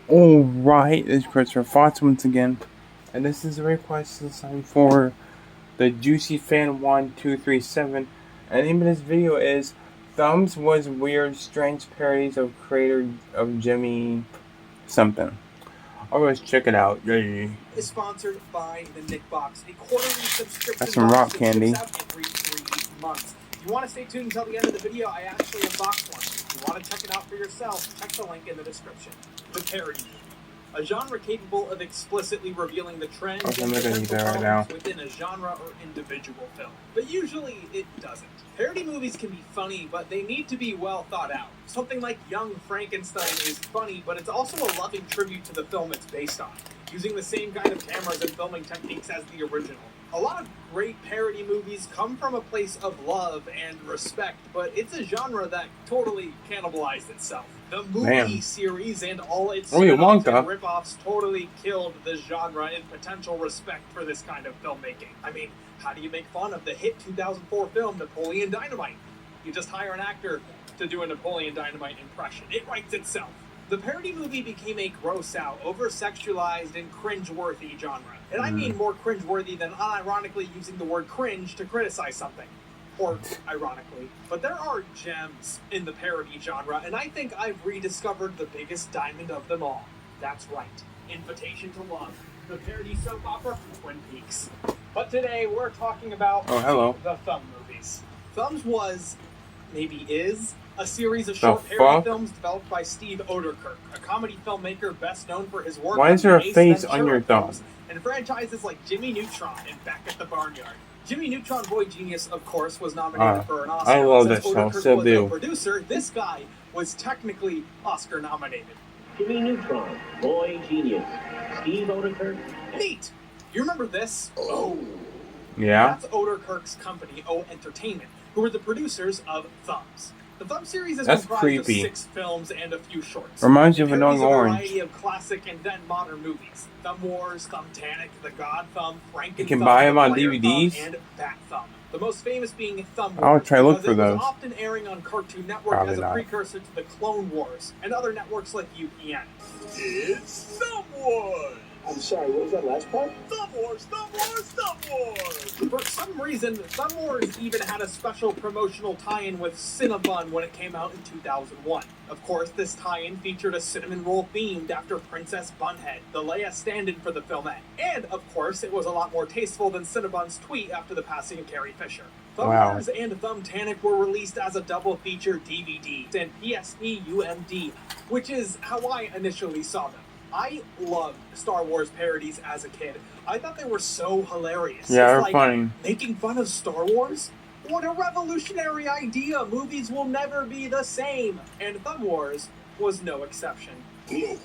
Alright, it's Christopher Fox once again, and this is a request assigned for the Juicy Fan 1237, and the name of this video is Thumbs Was Weird Strange Parodies of Creator of Jimmy Something. Always check it out. Yay. Is sponsored by the Nick Box, a quarterly subscription. That's some rock box candy. That ships out every 3 months. If you want to stay tuned until the end of the video, I actually unboxed one. If you want to check it out for yourself, check the link in the description. The parody. A genre capable of explicitly revealing the trends and potential problems within a genre or individual film. But usually it doesn't. Parody movies can be funny, but they need to be well thought out. Something like Young Frankenstein is funny, but it's also a loving tribute to the film it's based on, using the same kind of cameras and filming techniques as the original. A lot of great parody movies come from a place of love and respect, but it's a genre that totally cannibalized itself. The movie series and all its spin-offs and rip-offs totally killed the genre in potential respect for this kind of filmmaking. I mean, how do you make fun of the hit 2004 film Napoleon Dynamite? You just hire an actor to do a Napoleon Dynamite impression. It writes itself. The parody movie became a gross-out, over-sexualized, and cringe-worthy genre. And I mean more cringe-worthy than unironically using the word cringe to criticize something. Or ironically. But there are gems in the parody genre, and I think I've rediscovered the biggest diamond of them all. That's right. Invitation to Love, the parody soap opera from Twin Peaks. But today we're talking about the Thumb movies. Thumbs was, maybe is, a series of short parody films developed by Steve Oderkirk, a comedy filmmaker best known for his work Why is there a face on your thumb? And franchises like Jimmy Neutron and Back at the Barnyard. Jimmy Neutron Boy Genius, of course, was nominated for an Oscar. I love this show, still do. Producer, this guy was technically Oscar nominated. Jimmy Neutron Boy Genius, Steve Oderkirk. Neat! You remember this? Oh. Yeah? That's Oderkirk's company, O Entertainment, who were the producers of Thumbs. The Thumb series is comprised of 6 films and a few shorts. Reminds you of Annoying Orange. A variety of classic and then modern movies. Thumb Wars, Thumbtanic, The God Thumb, Franken You can buy them on DVDs? and Bat Thumb. The most famous being Thumb Wars. I'll try to look for those. It was often airing on Cartoon Network as a precursor to the Clone Wars and other networks like UPN. It's Thumb Wars! I'm sorry, what was that last part? Thumb Wars, Thumb Wars, Thumb Wars! For some reason, Thumb Wars even had a special promotional tie-in with Cinnabon when it came out in 2001. Of course, this tie-in featured a cinnamon roll themed after Princess Bunhead, the Leia stand-in for the filmette. And, of course, it was a lot more tasteful than Cinnabon's tweet after the passing of Carrie Fisher. Thumb Wars and Thumbtanic were released as a double-feature DVD and PSP UMD, which is how I initially saw them. I loved Star Wars parodies as a kid. I thought they were so hilarious. Yeah, they're like funny. Making fun of Star Wars? What a revolutionary idea! Movies will never be the same! And Thumb Wars was no exception. Luke,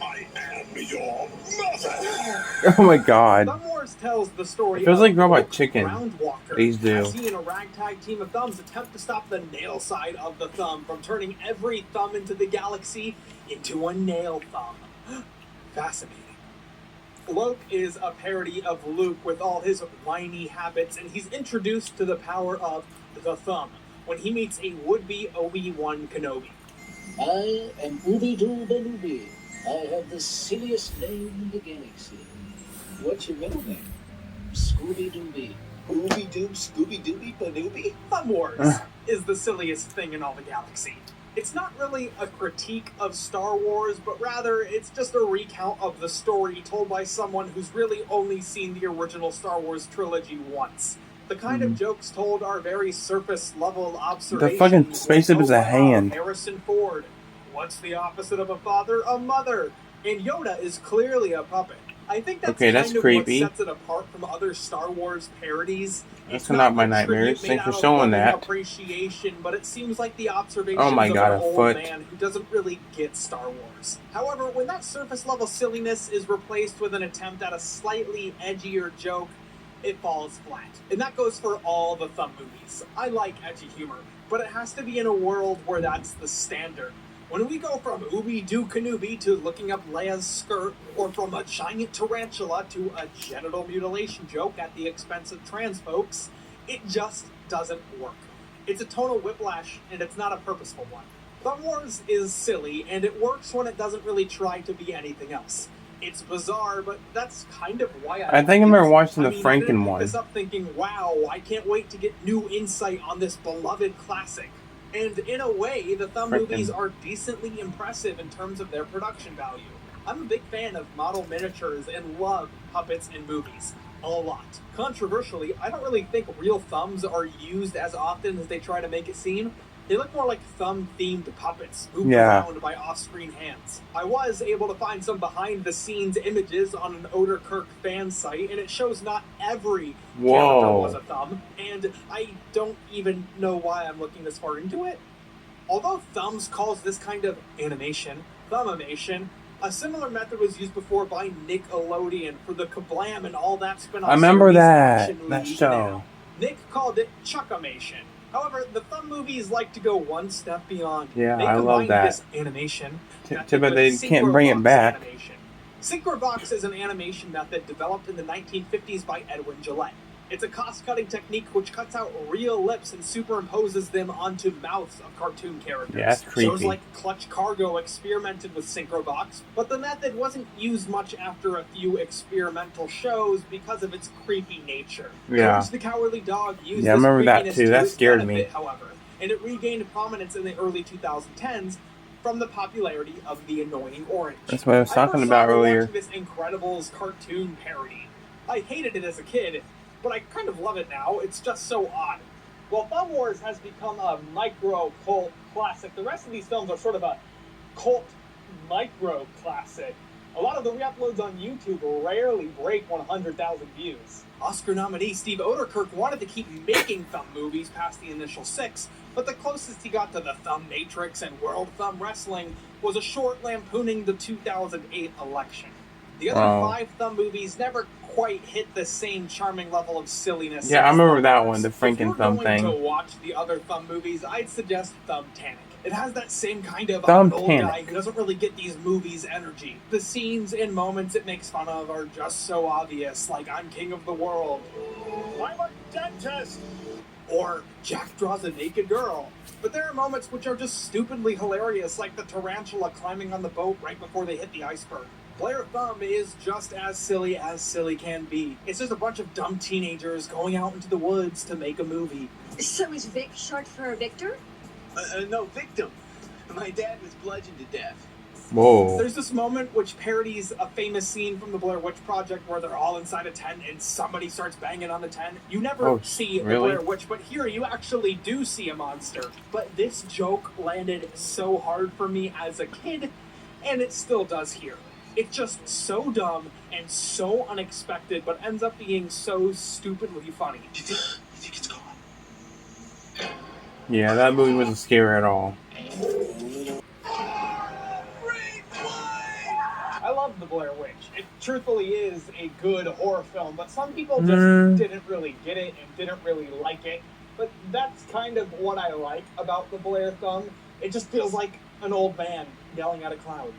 I am your mother! Oh my god. Thumb Wars tells the story it feels of like Robot Chicken. Groundwalker. These do. As he and a ragtag team of thumbs attempt to stop the nail side of the thumb from turning every thumb into the galaxy into a nail thumb. Fascinating. Luke is a parody of Luke with all his whiny habits, and he's introduced to the power of the thumb when he meets a would-be Obi-Wan Kenobi. I am Ooby-Doo Banooby. I have the silliest name in the galaxy. What's your middle name? Scooby-Dooby. Ooby-Doo, Scooby-Dooby, Banooby? Thumb Wars is the silliest thing in all the galaxy. It's not really a critique of Star Wars, but rather it's just a recount of the story told by someone who's really only seen the original Star Wars trilogy once. The kind of jokes told are very surface-level observations. The fucking spaceship is a hand. Harrison Ford. What's the opposite of a father? A mother. And Yoda is clearly a puppet. I think that's kind of creepy. What sets it apart from other Star Wars parodies. That's not my nightmares. Thanks for showing that. Appreciation, but it seems like the observation of an old man who doesn't really get Star Wars. However, when that surface level silliness is replaced with an attempt at a slightly edgier joke, it falls flat. And that goes for all the Thumb movies. I like edgy humor, but it has to be in a world where that's the standard. When we go from Ooby-Doo Kenobi to looking up Leia's skirt, or from a giant tarantula to a genital mutilation joke at the expense of trans folks, it just doesn't work. It's a tonal whiplash, and it's not a purposeful one. Thumb Wars is silly, and it works when it doesn't really try to be anything else. It's bizarre, but that's kind of why I think I remember watching the I Franken didn't pick one. this up thinking, wow, I can't wait to get new insight on this beloved classic. And in a way, the Thumb movies are decently impressive in terms of their production value. I'm a big fan of model miniatures and love puppets in movies. A lot. Controversially, I don't really think real thumbs are used as often as they try to make it seem. They look more like thumb-themed puppets moved around by off-screen hands. I was able to find some behind-the-scenes images on an Oderkirk fan site, and it shows not every character was a thumb, and I don't even know why I'm looking this far into it. Although Thumbs calls this kind of animation Thumbimation, a similar method was used before by Nickelodeon for the Kablam and all that spin-off. I remember that show. Now. Nick called it Chuckamation. However, the Thumb movies like to go one step beyond. Yeah, they I love that. This animation. Too bad they can't bring it back. Animation. Synchrovox is an animation method developed in the 1950s by Edwin Gillette. It's a cost-cutting technique which cuts out real lips and superimposes them onto mouths of cartoon characters. Yeah, that's creepy. Shows like Clutch Cargo experimented with Synchrovox, but the method wasn't used much after a few experimental shows because of its creepy nature. Yeah. Courage the Cowardly Dog used I remember that too. That scared me. However, and it regained prominence in the early 2010s from the popularity of The Annoying Orange. That's what I was talking about earlier. This Incredibles cartoon parody. I hated it as a kid, but I kind of love it now. It's just so odd. While Thumb Wars has become a micro-cult classic, the rest of these films are sort of a cult micro-classic. A lot of the re-uploads on YouTube rarely break 100,000 views. Oscar nominee Steve Oderkirk wanted to keep making Thumb movies past the initial 6, but the closest he got to the Thumb Matrix and World Thumb Wrestling was a short lampooning the 2008 election. The other 5 Thumb movies never quite hit the same charming level of silliness. Yeah, I remember that one, the Franken Thumb thing. If you're going to watch the other Thumb movies, I'd suggest Thumbtanic. It has that same kind of old guy who doesn't really get these movies' energy. The scenes and moments it makes fun of are just so obvious, like I'm king of the world. I'm a dentist! Or Jack draws a naked girl. But there are moments which are just stupidly hilarious, like the tarantula climbing on the boat right before they hit the iceberg. Blair Thumb is just as silly can be. It's just a bunch of dumb teenagers going out into the woods to make a movie. So is Vic short for Victor? No, victim. My dad was bludgeoned to death. Whoa. There's this moment which parodies a famous scene from the Blair Witch Project where they're all inside a tent and somebody starts banging on the tent. You never see the Blair Witch, but here you actually do see a monster. But this joke landed so hard for me as a kid, and it still does here. It's just so dumb and so unexpected, but ends up being so stupidly funny. You think it's gone? Yeah, that movie wasn't scary at all. I love The Blair Witch. It truthfully is a good horror film, but some people just didn't really get it and didn't really like it. But that's kind of what I like about The Blair Thumb. It just feels like an old man yelling at a cloud.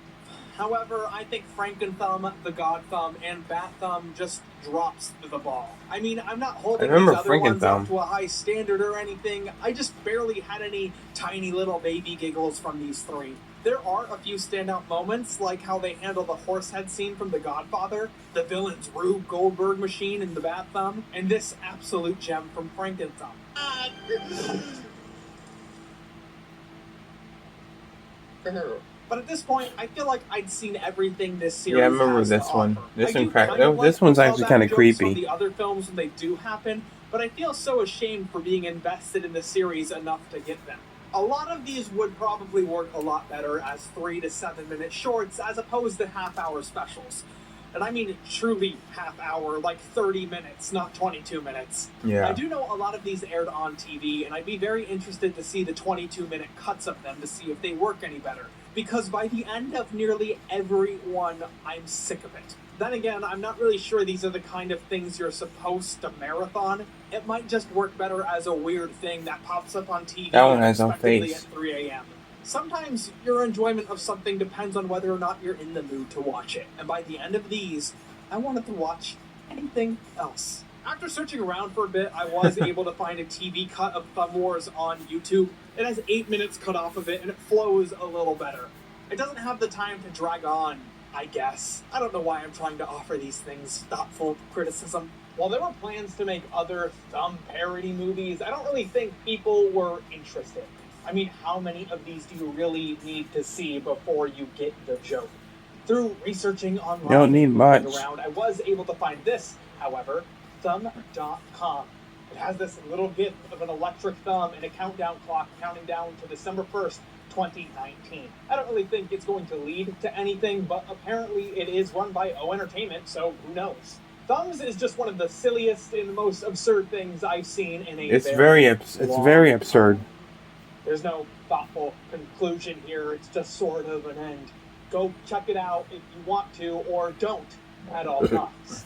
However, I think Franken Thumb, The God Thumb, and Bat Thumb just drops the ball. I mean, I'm not holding these other ones up to a high standard or anything. I just barely had any tiny little baby giggles from these 3. There are a few standout moments, like how they handle the horsehead scene from The Godfather, the villain's Rube Goldberg machine in The Bat Thumb, and this absolute gem from Franken Thumb. But at this point, I feel like I'd seen everything this series. Yeah, I remember this one. This one's actually kind of creepy. The other films when they do happen, but I feel so ashamed for being invested in the series enough to get them. A lot of these would probably work a lot better as 3 to 7 minute shorts as opposed to half-hour specials. And I mean truly half-hour, like 30 minutes, not 22 minutes. Yeah. I do know a lot of these aired on TV, and I'd be very interested to see the 22-minute cuts of them to see if they work any better. Because by the end of nearly every one, I'm sick of it. Then again, I'm not really sure these are the kind of things you're supposed to marathon. It might just work better as a weird thing that pops up on TV that one has no face. At 3 a.m. Sometimes your enjoyment of something depends on whether or not you're in the mood to watch it. And by the end of these, I wanted to watch anything else. After searching around for a bit, I was able to find a TV cut of Thumb Wars on YouTube. It has 8 minutes cut off of it, and it flows a little better. It doesn't have the time to drag on, I guess. I don't know why I'm trying to offer these things thoughtful criticism. While there were plans to make other Thumb parody movies, I don't really think people were interested. I mean, how many of these do you really need to see before you get the joke? Through researching online, You don't need much. around, I was able to find this, however, thumb.com. It has this little gif of an electric thumb and a countdown clock counting down to December 1st, 2019. I don't really think it's going to lead to anything, but apparently it is run by O Entertainment, so who knows? Thumbs is just one of the silliest and most absurd things I've seen in a It's very absurd. There's no thoughtful conclusion here. It's just sort of an end. Go check it out if you want to, or don't at all costs.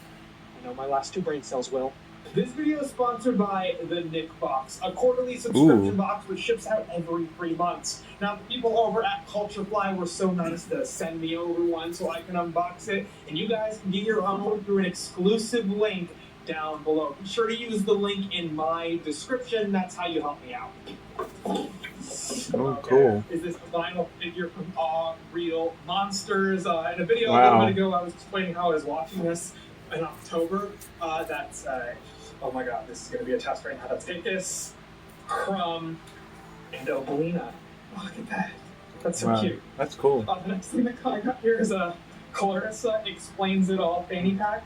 I know my last 2 brain cells will. This video is sponsored by the Nick Box, a quarterly subscription box which ships out every 3 months. Now, the people over at Culturefly were so nice to send me over one so I can unbox it, and you guys can get your own through an exclusive link down below. Be sure to use the link in my description. That's how you help me out. Oh, cool. Is this a vinyl figure from Aw Real Monsters? In a video a little bit ago, I was explaining how I was watching this in October. Oh my god, this is going to be a test right now. That's Icus, Crumb, and Obelina. Oh, look at that. That's so cute. That's cool. The next thing that I got here is a Clarissa Explains It All fanny pack.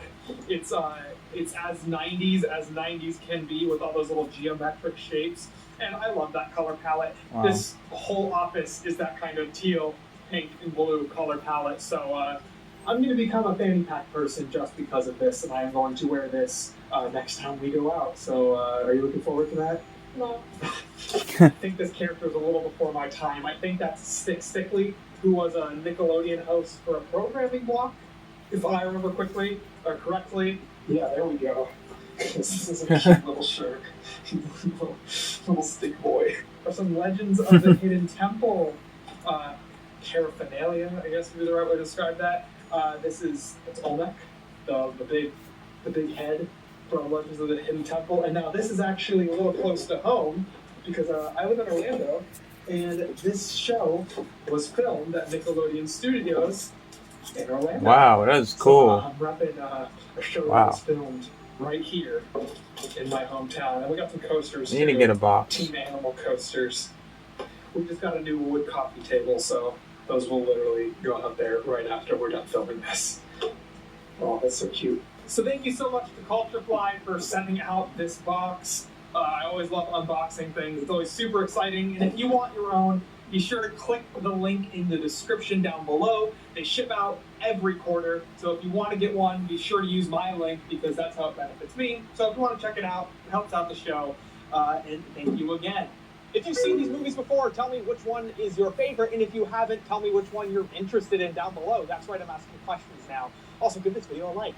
It's as 90s as 90s can be, with all those little geometric shapes. And I love that color palette. Wow. This whole office is that kind of teal, pink, and blue color palette. So I'm going to become a fanny pack person just because of this, and I am going to wear this next time we go out. So are you looking forward to that? No. I think this character is a little before my time. I think that's Stickly, who was a Nickelodeon host for a programming block, if I remember correctly. Yeah, there we go. This is a cute little shark. little stick boy. For some Legends of the Hidden Temple paraphernalia, I guess would be the right way to describe that. It's Olmec, the big head from Legends of the Hidden Temple. And now this is actually a little close to home because I live in Orlando, and this show was filmed at Nickelodeon Studios in Orlando. Wow, that is cool. So, I'm repping a show that was filmed right here in my hometown. And we got some coasters. You need to get a box. Team Animal coasters. We just got a new wood coffee table, so those will literally go out there right after we're done filming this. Oh, that's so cute. So thank you so much to Culturefly for sending out this box. I always love unboxing things. It's always super exciting. And if you want your own, be sure to click the link in the description down below. They ship out every quarter. So if you want to get one, be sure to use my link because that's how it benefits me. So if you want to check it out, it helps out the show. And thank you again. If you've seen these movies before, tell me which one is your favorite. And if you haven't, tell me which one you're interested in down below. That's right, I'm asking questions now. Also, give this video a like.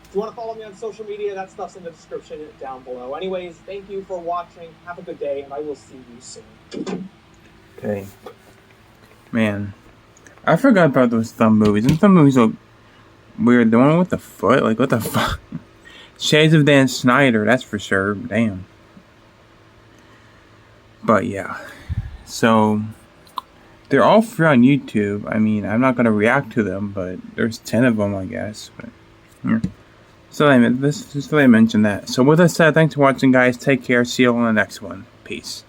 If you want to follow me on social media, that stuff's in the description down below. Anyways, thank you for watching. Have a good day, and I will see you soon. Okay. Man. I forgot about those Thumb movies. And Thumb movies look weird. The one with the foot? Like, what the fuck? Shades of Dan Snyder, that's for sure. Damn. But, yeah. So, they're all free on YouTube. I mean, I'm not going to react to them, but there's 10 of them, I guess. But, yeah. So, I mentioned that. So, with that said, thanks for watching, guys. Take care. See you on the next one. Peace.